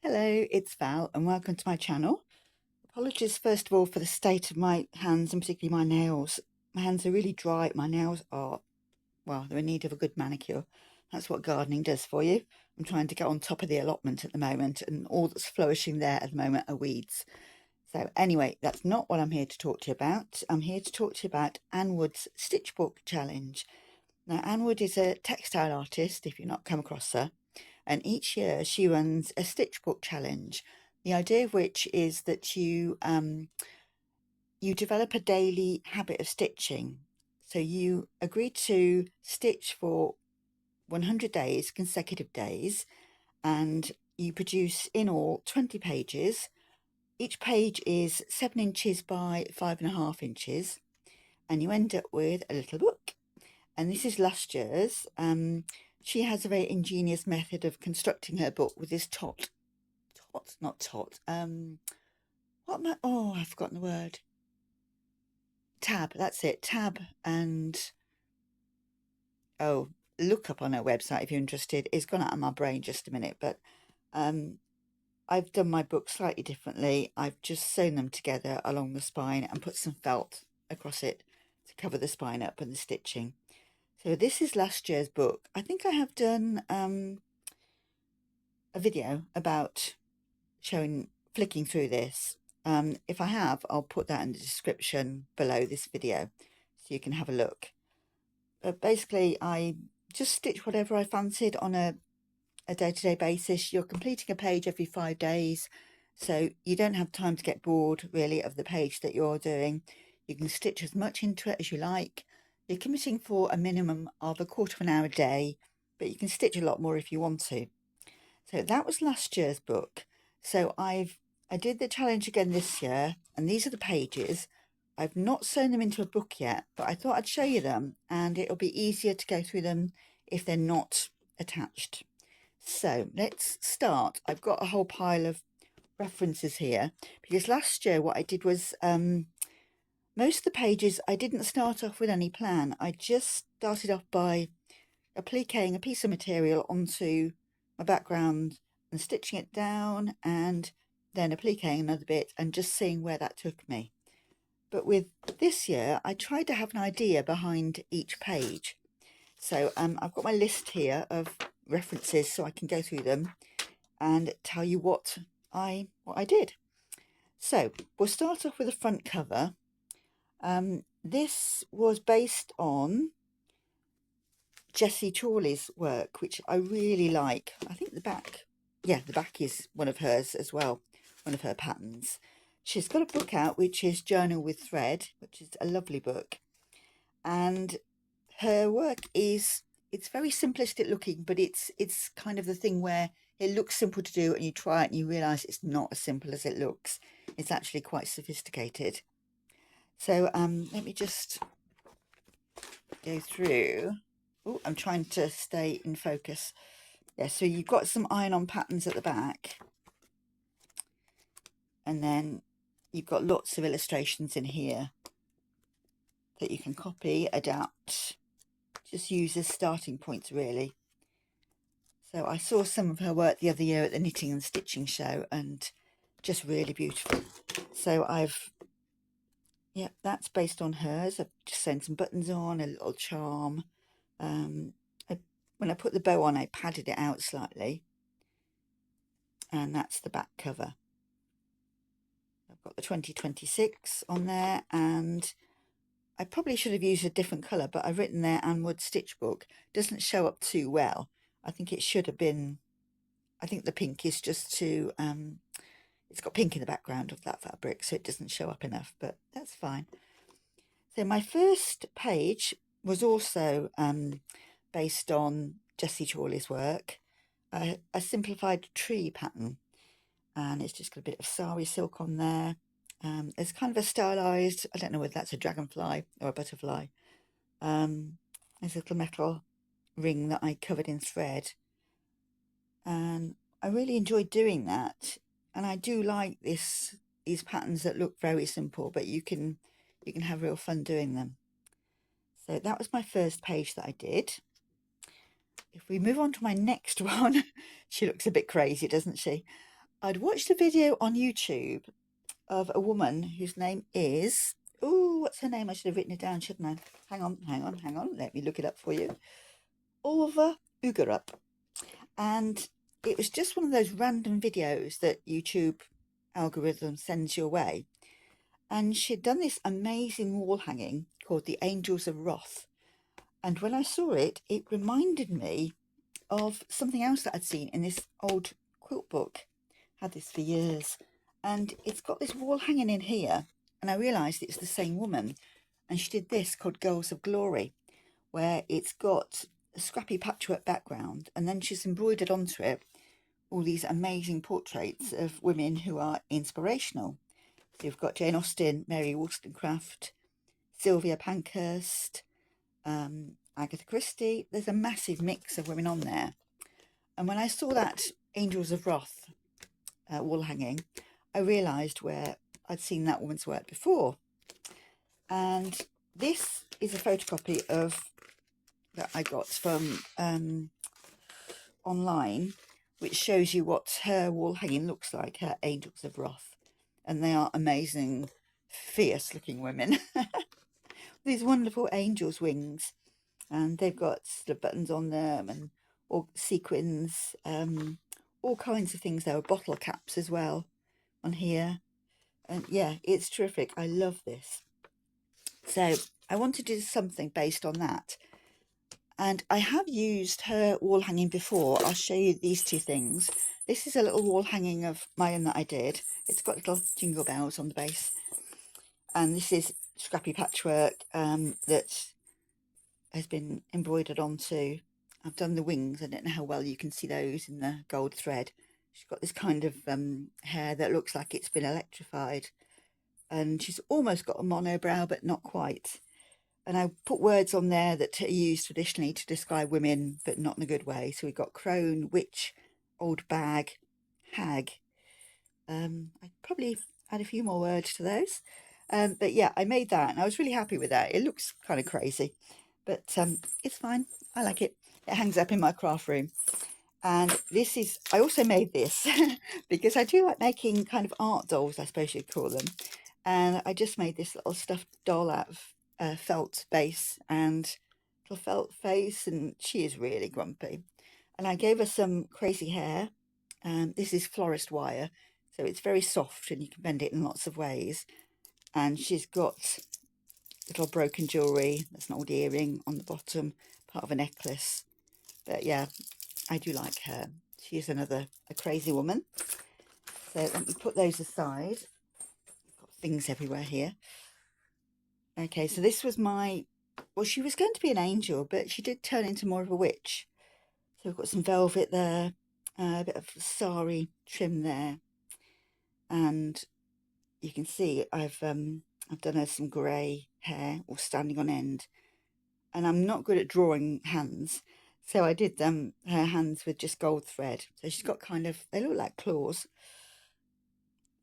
Hello, it's Val and welcome to my channel. Apologies first of all for the state of my hands and particularly my nails. My hands are really dry. My nails are, well, they're in need of a good manicure. That's what gardening does for you. I'm trying to get on top of the allotment at the moment, and all that's flourishing there at the moment are weeds. So anyway, that's not what I'm here to talk to you about. I'm here to talk to you about Anne Wood's Stitchbook Challenge. Now, Anne Wood is a textile artist, if you've not come across her, and each year she runs a stitchbook challenge. The idea of which is that you develop a daily habit of stitching. So you agree to stitch for 100 days, consecutive days, and you produce in all 20 pages. Each page is 7 inches by 5.5 inches, and you end up with a little book. And this is last year's. She has a very ingenious method of constructing her book with this not tot. What am I? Oh, I've forgotten the word. Tab. That's it. Tab and oh, look up on her website if you're interested. It's gone out of my brain just a minute, but I've done my book slightly differently. I've just sewn them together along the spine and put some felt across it to cover the spine up and the stitching. So this is last year's book. I think I have done a video about flicking through this. If I have, I'll put that in the description below this video so you can have a look. But basically, I just stitch whatever I fancied on a day-to-day basis. You're completing a page every 5 days, so you don't have time to get bored really of the page that you're doing. You can stitch as much into it as you like. You're committing for a minimum of a quarter of an hour a day, but you can stitch a lot more if you want to. So that was last year's book. So I did the challenge again this year, and these are the pages. I've not sewn them into a book yet, but I thought I'd show you them, and it'll be easier to go through them if they're not attached. So let's start. I've got a whole pile of references here because last year what I did was most of the pages I didn't start off with any plan. I just started off by appliquing a piece of material onto my background and stitching it down, and then appliquing another bit and just seeing where that took me. But with this year, I tried to have an idea behind each page. So I've got my list here of references so I can go through them and tell you what I did. So we'll start off with the front cover. This was based on Jessie Chorley's work, which I really like. I think the back is one of hers as well, one of her patterns. She's got a book out which is Journal with Thread, which is a lovely book, and her work it's very simplistic looking, but it's kind of the thing where it looks simple to do and you try it and you realize it's not as simple as it looks. It's actually quite sophisticated. So let me just go through. Oh, I'm trying to stay in focus. Yeah, so you've got some iron-on patterns at the back, and then you've got lots of illustrations in here that you can copy, adapt, just use as starting points really. So I saw some of her work the other year at the Knitting and Stitching show, and just really beautiful. So that's based on hers. I've just sewn some buttons on, a little charm. When I put the bow on, I padded it out slightly, and that's the back cover. I've got the 2026 on there, and I probably should have used a different colour, but I've written there Anne Wood Stitchbook. Doesn't show up too well. I think it should have been, I think the pink is just too, it's got pink in the background of that fabric, so it doesn't show up enough, but that's fine. So my first page was also based on Jessie Chorley's work, a simplified tree pattern, and it's just got a bit of sari silk on there. There's kind of a stylized, I don't know whether that's a dragonfly or a butterfly. There's a little metal ring that I covered in thread, and I really enjoyed doing that. And I do like these patterns that look very simple, but you can have real fun doing them. So that was my first page that I did. If we move on to my next one, she looks a bit crazy, doesn't she? I'd watched a video on YouTube of a woman whose name is, oh, what's her name? I should have written it down, shouldn't I? Hang on. Let me look it up for you. Orva Ugarup. And it was just one of those random videos that YouTube algorithm sends your way. And she'd done this amazing wall hanging called the Angels of Wrath. And when I saw it, it reminded me of something else that I'd seen in this old quilt book. Had this for years. And it's got this wall hanging in here. And I realised it's the same woman. And she did this called Girls of Glory, where it's got a scrappy patchwork background. And then she's embroidered onto it all these amazing portraits of women who are inspirational. So you've got Jane Austen, Mary Wollstonecraft, Sylvia Pankhurst, Agatha Christie. There's a massive mix of women on there. And when I saw that Angels of Wrath wall hanging, I realised where I'd seen that woman's work before. And this is a photocopy of that I got from online, which shows you what her wall hanging looks like, her Angels of Wrath. And they are amazing, fierce looking women. These wonderful angels' wings, and they've got sort of buttons on them and all sequins, all kinds of things. There are bottle caps as well on here. And yeah, it's terrific. I love this. So I want to do something based on that. And I have used her wall hanging before. I'll show you these two things. This is a little wall hanging of my own that I did. It's got little jingle bells on the base. And this is scrappy patchwork that has been embroidered onto. I've done the wings. I don't know how well you can see those in the gold thread. She's got this kind of hair that looks like it's been electrified. And she's almost got a monobrow, but not quite. And I put words on there that are used traditionally to describe women, but not in a good way. So we've got crone, witch, old bag, hag. I'd probably add a few more words to those. But yeah, I made that and I was really happy with that. It looks kind of crazy, but it's fine. I like it. It hangs up in my craft room. And this is, I also made this because I do like making kind of art dolls, I suppose you'd call them. And I just made this little stuffed doll out of felt base and little felt face, and she is really grumpy. And I gave her some crazy hair. This is florist wire, so it's very soft and you can bend it in lots of ways. And she's got little broken jewellery. There's an old earring on the bottom, part of a necklace. But yeah, I do like her. She is a crazy woman. So let me put those aside. I've got things everywhere here. Okay, so this was my, well, she was going to be an angel, but she did turn into more of a witch. So we've got some velvet there, a bit of sari trim there. And you can see I've done her some grey hair, all standing on end. And I'm not good at drawing hands, so I did her hands with just gold thread. So she's got kind of, they look like claws.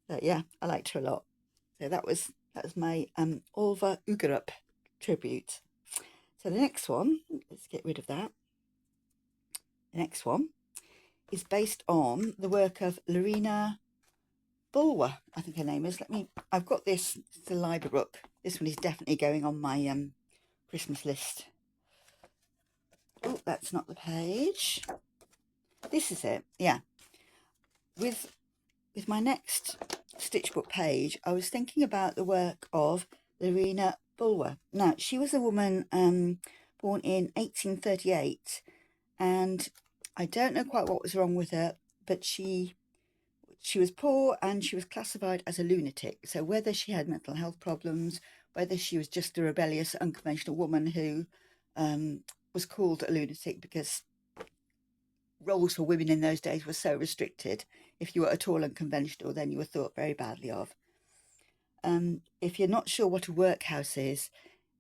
But yeah, I liked her a lot. So that was my Orva Ugarup tribute. So the next one, let's get rid of that. The next one is based on the work of Lorena Bulwer, I think her name is. I've got this, it's the library book. This one is definitely going on my Christmas list. Oh, that's not the page. This is it, yeah. With my next stitchbook page, I was thinking about the work of Lorena Bulwer. Now, she was a woman born in 1838, and I don't know quite what was wrong with her, but she was poor and she was classified as a lunatic. So whether she had mental health problems, whether she was just a rebellious, unconventional woman who was called a lunatic because roles for women in those days were so restricted. If you were at all unconventional, then you were thought very badly of. If you're not sure what a workhouse is,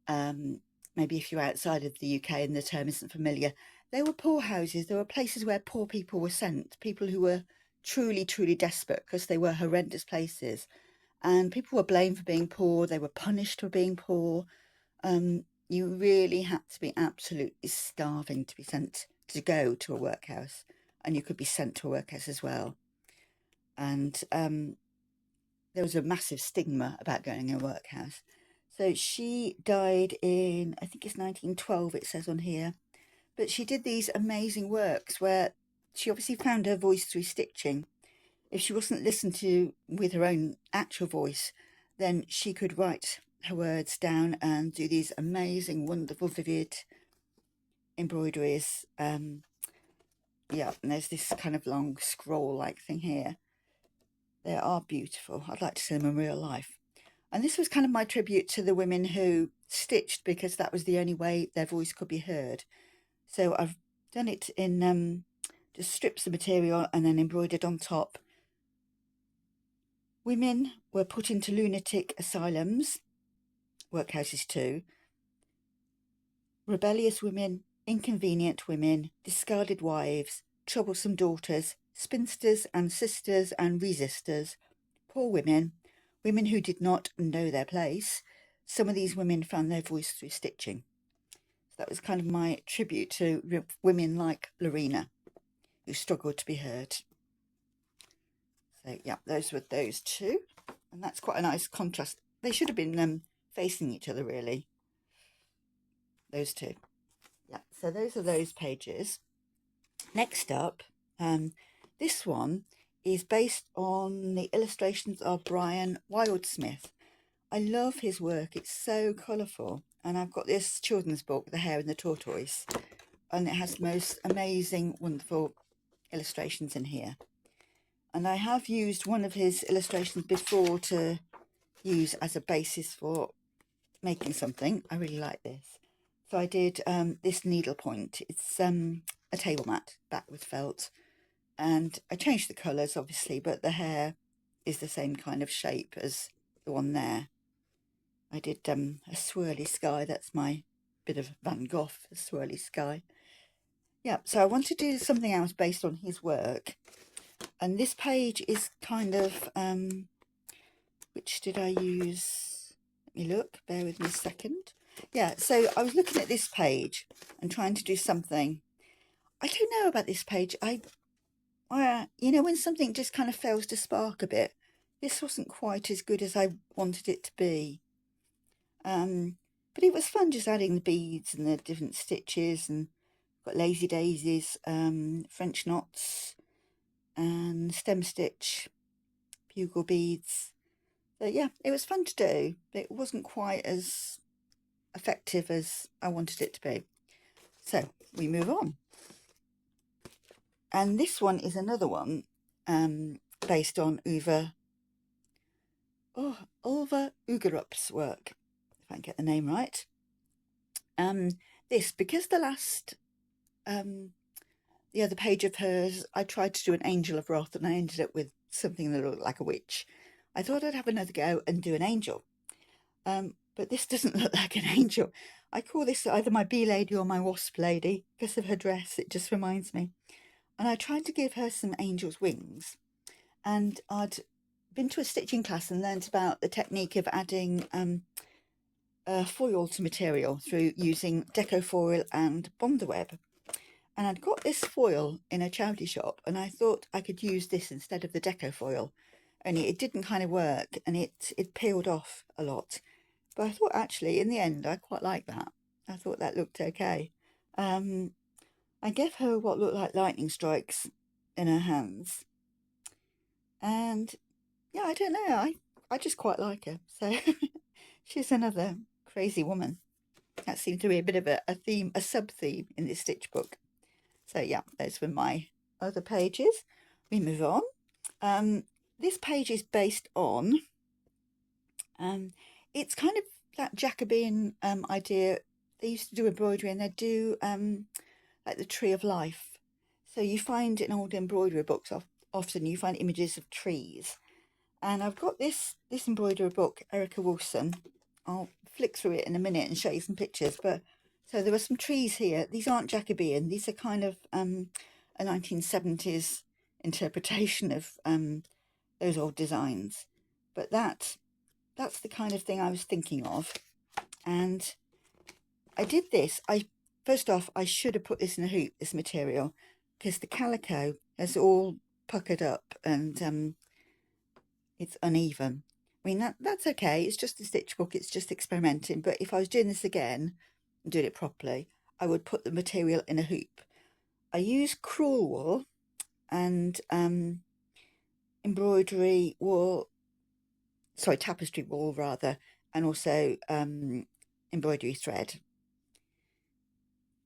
maybe if you're outside of the UK and the term isn't familiar, they were poor houses. There were places where poor people were sent, people who were truly, truly desperate, because they were horrendous places. And people were blamed for being poor. They were punished for being poor. You really had to be absolutely starving to be sent to go to a workhouse, and you could be sent to a workhouse as well. and there was a massive stigma about going in a workhouse. So she died in, I think it's 1912, it says on here. But she did these amazing works where she obviously found her voice through stitching. If she wasn't listened to with her own actual voice, then she could write her words down and do these amazing, wonderful, vivid embroideries. Yeah, and there's this kind of long scroll-like thing here. They are beautiful. I'd like to see them in real life. And this was kind of my tribute to the women who stitched, because that was the only way their voice could be heard. So I've done it in just strips of material and then embroidered on top. Women were put into lunatic asylums, workhouses too. Rebellious women, inconvenient women, discarded wives, troublesome daughters, spinsters and sisters and resisters, poor women, women who did not know their place. Some of these women found their voice through stitching. So that was kind of my tribute to women like Lorena, who struggled to be heard. So yeah, those were those two, and that's quite a nice contrast. They should have been facing each other, really, those two. Yeah, so those are those pages. Next up, this one is based on the illustrations of Brian Wildsmith. I love his work. It's so colourful, and I've got this children's book, The Hare and the Tortoise, and it has the most amazing, wonderful illustrations in here. And I have used one of his illustrations before to use as a basis for making something. I really like this. So I did this needlepoint. It's a table mat backed with felt. And I changed the colours, obviously, but the hair is the same kind of shape as the one there. I did a swirly sky. That's my bit of Van Gogh, a swirly sky. Yeah, so I want to do something else based on his work. And this page is kind of, which did I use? Let me look, bear with me a second. Yeah, so I was looking at this page and trying to do something. I don't know about this page. You know, when something just kind of fails to spark a bit, this wasn't quite as good as I wanted it to be. But it was fun just adding the beads and the different stitches, and got lazy daisies, French knots, and stem stitch, bugle beads. So yeah, it was fun to do, but it wasn't quite as effective as I wanted it to be. So we move on. And this one is another one based on Ulva Ugerup's work, if I can get the name right. Because the other page of hers, I tried to do an angel of wrath and I ended up with something that looked like a witch. I thought I'd have another go and do an angel. But this doesn't look like an angel. I call this either my bee lady or my wasp lady because of her dress. It just reminds me. And I tried to give her some angel's wings. And I'd been to a stitching class and learnt about the technique of adding foil to material through using deco foil and Bondaweb. And I'd got this foil in a charity shop and I thought I could use this instead of the deco foil. Only it didn't kind of work and it peeled off a lot. But I thought actually in the end I quite like that. I thought that looked okay. I gave her what looked like lightning strikes in her hands. And yeah, I don't know, I just quite like her. So she's another crazy woman. That seemed to be a bit of a theme, a sub-theme in this stitch book. So yeah, those were my other pages. We move on. This page is based on, it's kind of that Jacobean idea. They used to do embroidery and they do like the tree of life. So you find in old embroidery books, often you find images of trees. And I've got this embroidery book, Erica Wilson. I'll flick through it in a minute and show you some pictures. But so there were some trees here. These aren't Jacobean. These are kind of a 1970s interpretation of those old designs. But that's the kind of thing I was thinking of. And I did this. First off, I should have put this in a hoop, this material, because the calico is all puckered up and it's uneven. I mean, that's okay. It's just a stitch book. It's just experimenting. But if I was doing this again and doing it properly, I would put the material in a hoop. I use crewel wool and embroidery wool, sorry, tapestry wool rather, and also embroidery thread.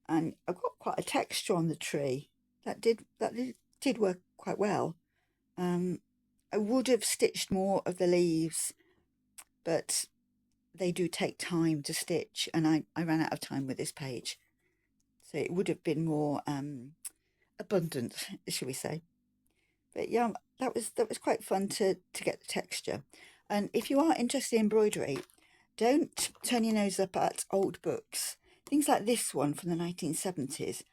And I've got quite a texture on the tree. That did work quite well. I would have stitched more of the leaves, but they do take time to stitch, and I ran out of time with this page. So it would have been more abundant, shall we say. But yeah, that was quite fun to get the texture. And if you are interested in embroidery, don't turn your nose up at old books. Things like this one from the 1970s.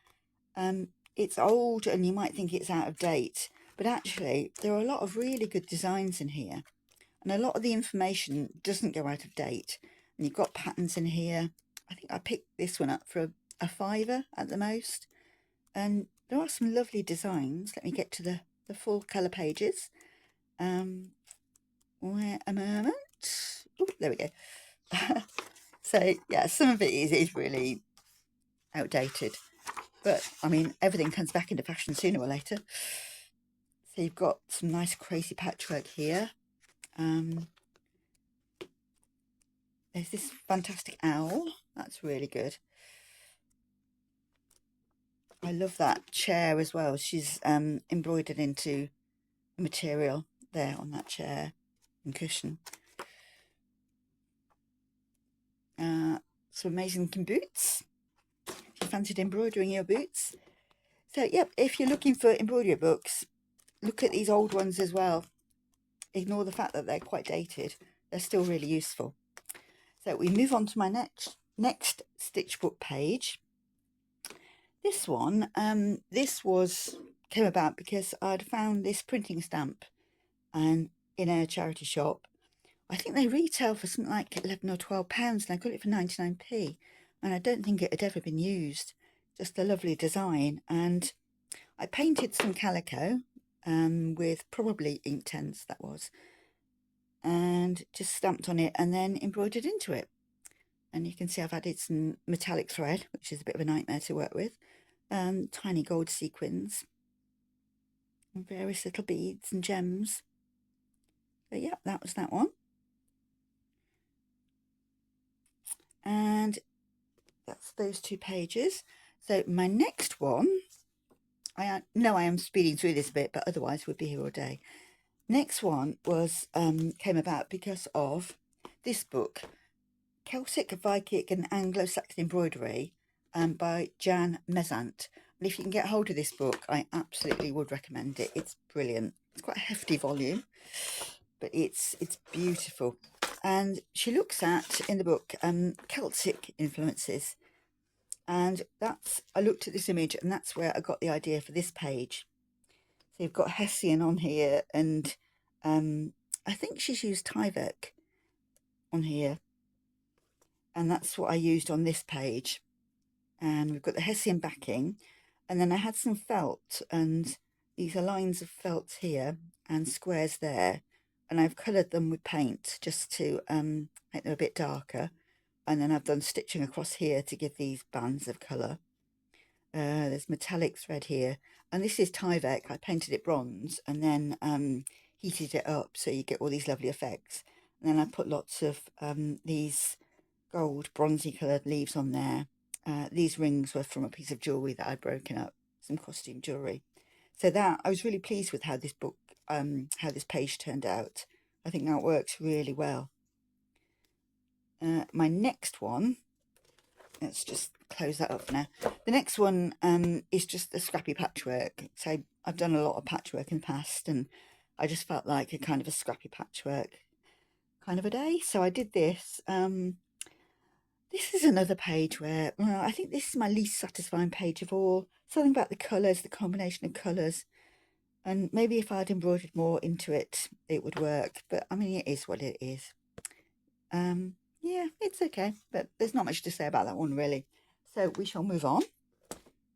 It's old and you might think it's out of date, but actually there are a lot of really good designs in here. And a lot of the information doesn't go out of date. And you've got patterns in here. I think I picked this one up for a £5 at the most. And there are some lovely designs. Let me get to the full colour pages. Where a moment. Ooh, there we go. So yeah, some of it is really outdated. But I mean, everything comes back into fashion sooner or later. So you've got some nice crazy patchwork here. There's this fantastic owl. That's really good. I love that chair as well. She's embroidered into the material there on that chair and cushion. Some amazing looking boots. If you fancied embroidering your boots. So yep, if you're looking for embroidery books, look at these old ones as well. Ignore the fact that they're quite dated. They're still really useful. So we move on to my next stitch book page. This one, came about because I'd found this printing stamp and in a charity shop. I think they retail for something like £11 or £12, and I got it for 99p. And I don't think it had ever been used. Just a lovely design. And I painted some calico with probably Inktense, that was, and just stamped on it and then embroidered into it. And you can see I've added some metallic thread, which is a bit of a nightmare to work with. Tiny gold sequins and various little beads and gems. But yeah, that was that one. And that's those two pages. So my next one, I know I am speeding through this a bit, but otherwise we'd be here all day. Next one was came about because of this book, Celtic, Viking and Anglo-Saxon Embroidery by Jan Mezant. And if you can get hold of this book, I absolutely would recommend it. It's brilliant. It's quite a hefty volume, but it's beautiful. And she looks at, in the book, Celtic influences. And I looked at this image and that's where I got the idea for this page. So you've got Hessian on here, and I think she's used Tyvek on here. And that's what I used on this page. And we've got the Hessian backing, and then I had some felt, and these are lines of felt here and squares there, and I've coloured them with paint just to make them a bit darker, and then I've done stitching across here to give these bands of colour. There's metallic thread here, and this is Tyvek. I painted it bronze and then heated it up so you get all these lovely effects. And then I put lots of these gold bronzy coloured leaves on there. These rings were from a piece of jewellery that I'd broken up, some costume jewellery. So that, I was really pleased with how this book, how this page turned out. I think that works really well. My next one, let's just close that up now. The next one is just a scrappy patchwork. So I've done a lot of patchwork in the past, and I just felt like a kind of a scrappy patchwork kind of a day. So I did this. This is another page where, well, I think this is my least satisfying page of all. Something about the colours, the combination of colours. And maybe if I'd embroidered more into it, it would work. But I mean, it is what it is. Yeah, it's okay. But there's not much to say about that one, really. So we shall move on.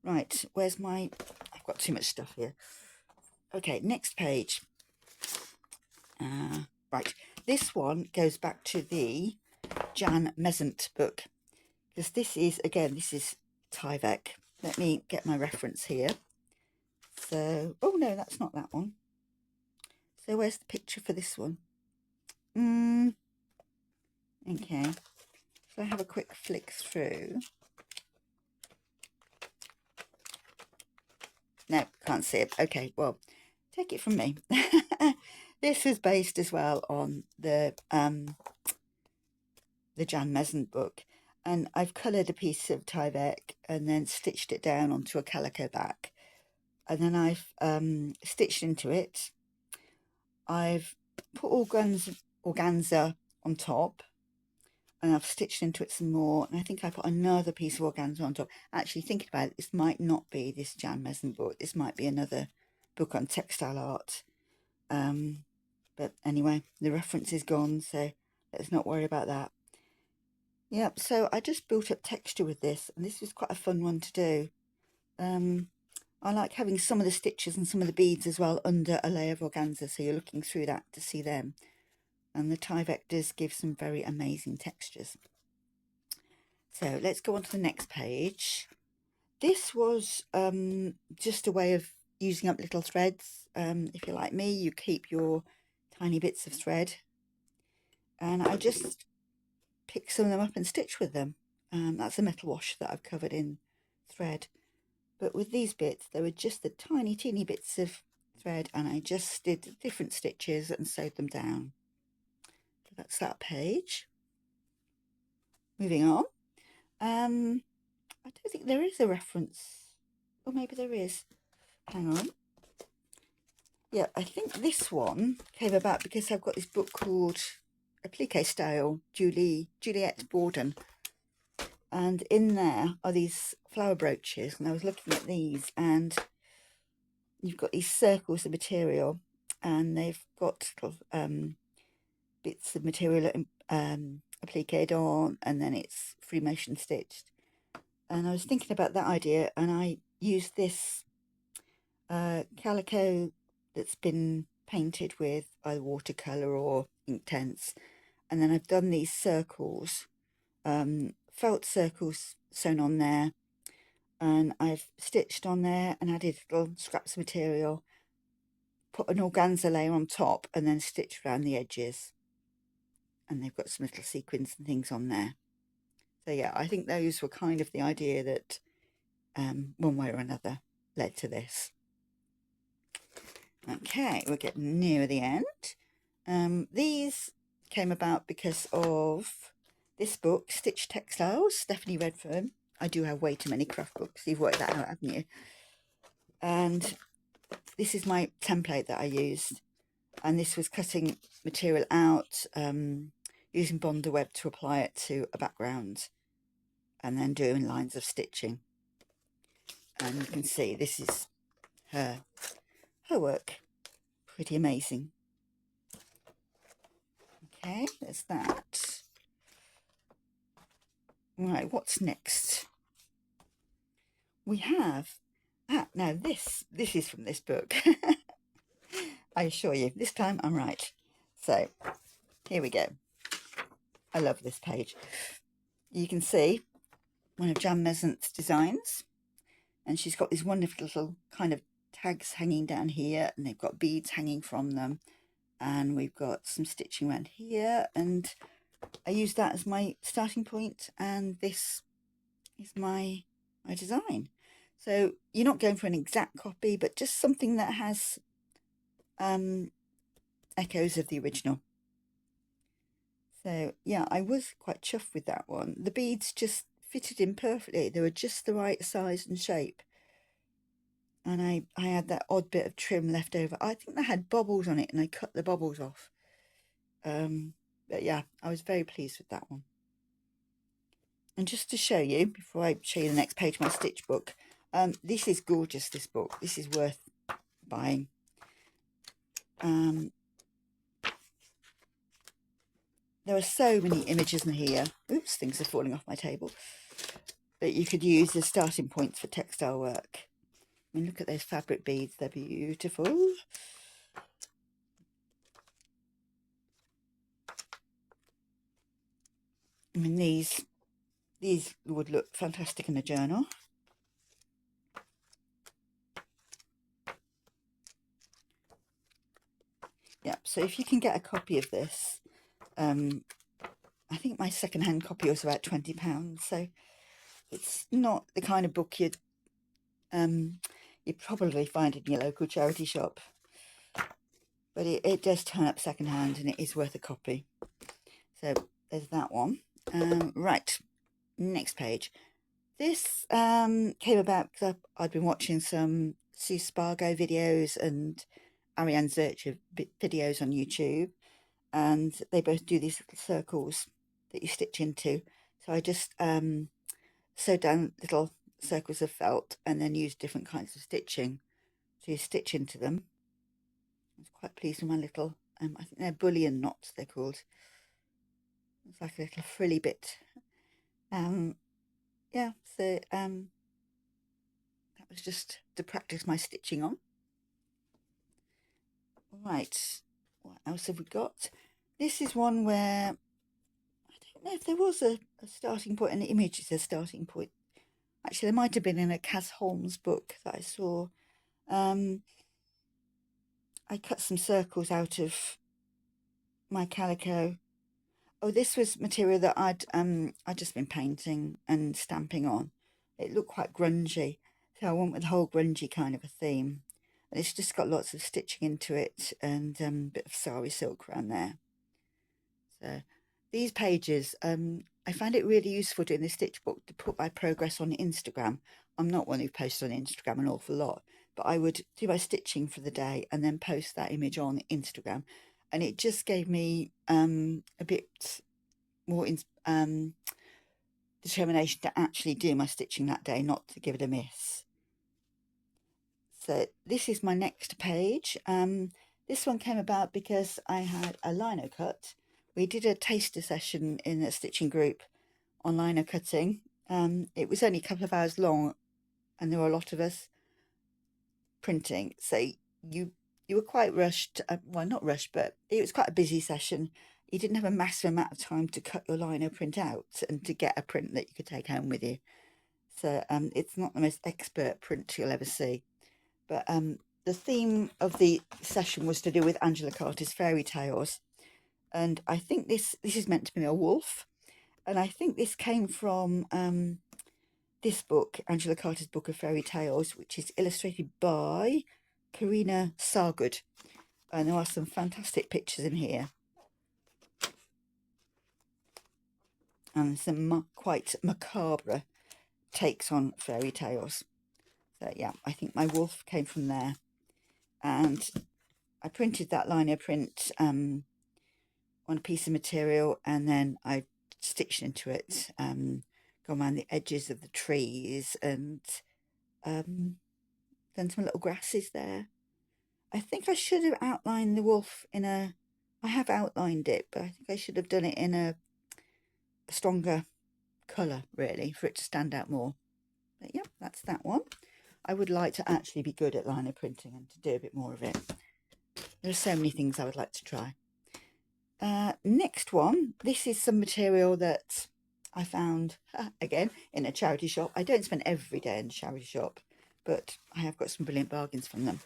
Right, where's my... I've got too much stuff here. Okay, next page. Right, this one goes back to the Jan Mesant book, because this is, again, this is Tyvek. Let me get my reference here. So, oh no, that's not that one. So where's the picture for this one? Okay, so I have a quick flick through. No, can't see it. Okay, well, take it from me. This is based as well on the Jan Mesant book, and I've coloured a piece of Tyvek and then stitched it down onto a calico back, and then I've stitched into it. I've put organza on top, and I've stitched into it some more, and I think I put another piece of organza on top. Actually, thinking about it, this might not be this Jan Mesant book. This might be another book on textile art. But anyway, the reference is gone, so let's not worry about that. Yep, so I just built up texture with this, and this was quite a fun one to do. I like having some of the stitches and some of the beads as well under a layer of organza, so you're looking through that to see them. And the Tyvek does give some very amazing textures. So let's go on to the next page. This was just a way of using up little threads. If you're like me, you keep your tiny bits of thread. And I just pick some of them up and stitch with them. That's a metal wash that I've covered in thread. But with these bits, they were just the tiny, teeny bits of thread, and I just did different stitches and sewed them down. So that's that page. Moving on. I don't think there is a reference. Or maybe there is. Hang on. Yeah, I think this one came about because I've got this book called Applique Style, Juliette Borden. And in there are these flower brooches, and I was looking at these, and you've got these circles of material, and they've got sort of bits of material appliqued on, and then it's free motion stitched. And I was thinking about that idea, and I used this calico that's been painted with either watercolour or Inktense, and then I've done these circles, felt circles sewn on there, and I've stitched on there and added little scraps of material, put an organza layer on top, and then stitched around the edges, and they've got some little sequins and things on there. So yeah, I think those were kind of the idea that one way or another led to this. Okay, we're getting near the end. These came about because of this book, Stitch Textiles, Stephanie Redfern. I do have way too many craft books. You've worked that out, haven't you? And this is my template that I used. And this was cutting material out, using Bonder Web to apply it to a background, and then doing lines of stitching. And you can see this is her work. Pretty amazing. Okay, there's that. Right, what's next? We have, now this is from this book. I assure you, this time I'm right. So, here we go. I love this page. You can see one of Jan Mesant's designs, and she's got these wonderful little kind of tags hanging down here, and they've got beads hanging from them, and we've got some stitching around here, and I used that as my starting point, and this is my design. So you're not going for an exact copy, but just something that has echoes of the original. So yeah, I was quite chuffed with that one. The beads just fitted in perfectly. They were just the right size and shape. And I had that odd bit of trim left over. I think they had bobbles on it, and I cut the bobbles off. But yeah, I was very pleased with that one. And just to show you, before I show you the next page of my stitch book, this is gorgeous, this book. This is worth buying. There are so many images in here. Oops, things are falling off my table. That you could use as starting points for textile work. I mean, look at those fabric beads. They're beautiful. mean, these would look fantastic in a journal. Yeah, so if you can get a copy of this, I think my second-hand copy was about £20, so it's not the kind of book you'd probably find in your local charity shop, but it does turn up second-hand and it is worth a copy. So there's that one. Right, next page. This came about because I'd been watching some Sue Spargo videos and Ariane Zurcher videos on YouTube, and they both do these little circles that you stitch into. So I just sewed down little circles of felt and then used different kinds of stitching to stitch into them. I was quite pleased with my little, I think they're bullion knots they're called. It's like a little frilly bit. Yeah, so that was just to practice my stitching on. Right, what else have we got? This is one where I don't know if there was a starting point, and the image is a starting point. Actually, there might have been in a Kaz Holmes book that I saw. I cut some circles out of my calico. Oh, this was material that I'd just been painting and stamping on. It looked quite grungy, so I went with the whole grungy kind of a theme. And it's just got lots of stitching into it and a bit of sari silk around there. So these pages, I find it really useful doing the stitch book to put my progress on Instagram. I'm not one who posts on Instagram an awful lot, but I would do my stitching for the day and then post that image on Instagram. And it just gave me a bit more determination to actually do my stitching that day, not to give it a miss. So this is my next page. This one came about because I had a lino cut. We did a taster session in a stitching group on lino cutting. It was only a couple of hours long and there were a lot of us printing. So you were quite rushed. Well, not rushed, but it was quite a busy session. You didn't have a massive amount of time to cut your lino print out and to get a print that you could take home with you. So it's not the most expert print you'll ever see. But the theme of the session was to do with Angela Carter's fairy tales. And I think this is meant to be a wolf. And I think this came from this book, Angela Carter's Book of Fairy Tales, which is illustrated by Karina Sargood. And there are some fantastic pictures in here. And some quite macabre takes on fairy tales. So yeah, I think my wolf came from there. And I printed that lino print on a piece of material, and then I stitched into it, gone around the edges of the trees and done some little grasses there. I think I should have outlined the wolf in a, I have outlined it, but I think I should have done it in a stronger colour, really, for it to stand out more. But yeah, that's that one. I would like to actually be good at lino printing and to do a bit more of it. There are so many things I would like to try. Next one, this is some material that I found, again, in a charity shop. I don't spend every day in a charity shop, but I have got some brilliant bargains from them.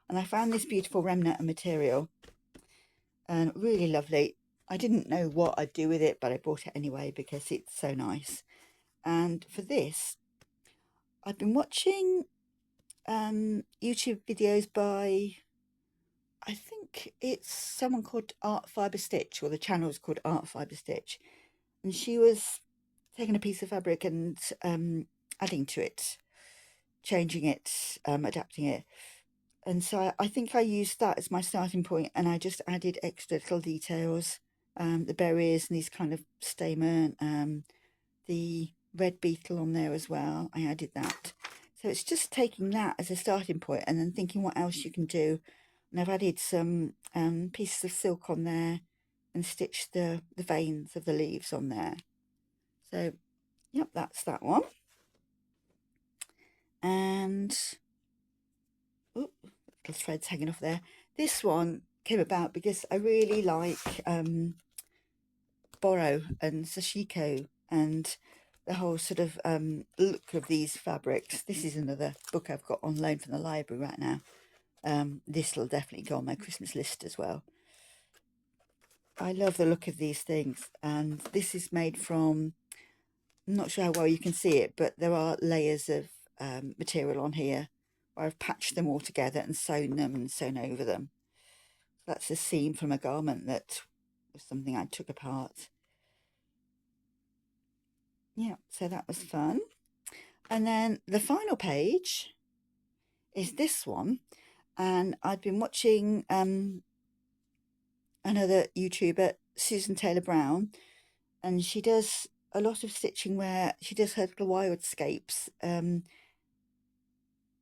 And I found this beautiful remnant of material, and really lovely. I didn't know what I'd do with it, but I bought it anyway because it's so nice. And for this, I've been watching YouTube videos by, I think it's someone called Art Fibre Stitch, or the channel's called Art Fibre Stitch. And she was taking a piece of fabric and adding to it, changing it, adapting it. And so I think I used that as my starting point, and I just added extra little details, the berries and these kind of stamen, the red beetle on there as well. I added that. So it's just taking that as a starting point and then thinking what else you can do. And I've added some pieces of silk on there and stitched the veins of the leaves on there. So, yep, that's that one. And, oh, little threads hanging off there. This one came about because I really like Boro and Sashiko and the whole sort of look of these fabrics. This is another book I've got on loan from the library right now. This will definitely go on my Christmas list as well. I love the look of these things, and this is made from, I'm not sure how well you can see it, but there are layers of material on here where I've patched them all together and sewn them and sewn over them. That's a seam from a garment that was something I took apart. Yeah, so that was fun. And then the final page is this one, and I'd been watching another YouTuber, Susan Taylor Brown, and she does a lot of stitching where she does her little wildscapes, and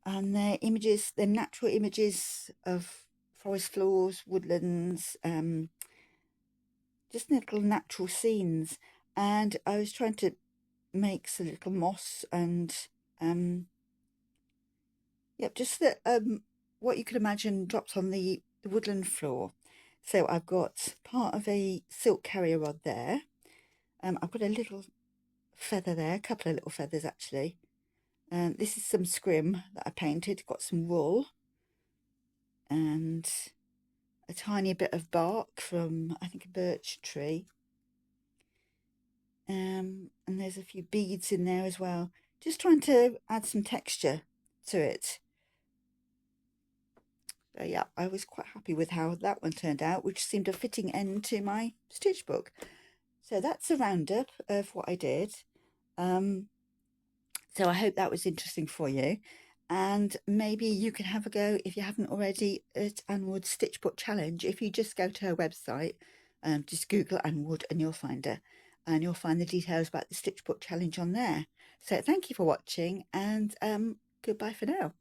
they're images, they're natural images of forest floors, woodlands, just little natural scenes. And I was trying to make some little moss and yep, just the what you could imagine dropped on the woodland floor. So I've got part of a silk carrier rod there. I've got a little feather there, a couple of little feathers actually. This is some scrim that I painted, got some wool and a tiny bit of bark from, I think, a birch tree. And there's a few beads in there as well. Just trying to add some texture to it. So yeah, I was quite happy with how that one turned out, which seemed a fitting end to my stitch book. So that's a roundup of what I did. So I hope that was interesting for you. And maybe you can have a go, if you haven't already, at Anne Wood's Stitch Book Challenge. If you just go to her website, just Google Anne Wood and you'll find her. And you'll find the details about the Stitch Book Challenge on there. So thank you for watching, and goodbye for now.